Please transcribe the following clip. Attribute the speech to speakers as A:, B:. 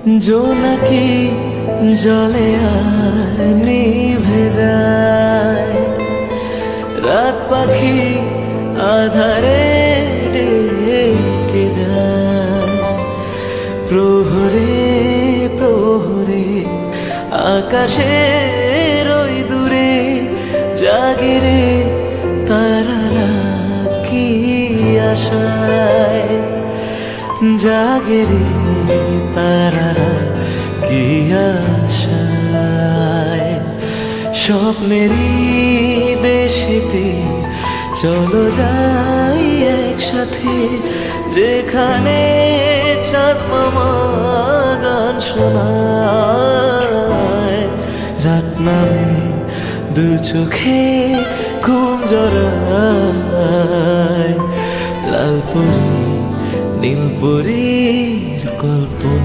A: জোনাকি জলে আর নিভে যায়, রাত পাখি আধারে ডেকে যায়। প্রহরে প্রহরে আকাশের ওই দূরে জাগে রে তারারা কি আশায়, জাগে রে তারারা কি আশায়। স্বপ্নেরই দেশেতে চলো যাই একসাথে, যেখানে চাঁদ মামা গান শোনায়। রাত নামে দু চোখে ঘুম জড়ায়, লালপুরি নীলপুরীর গল্প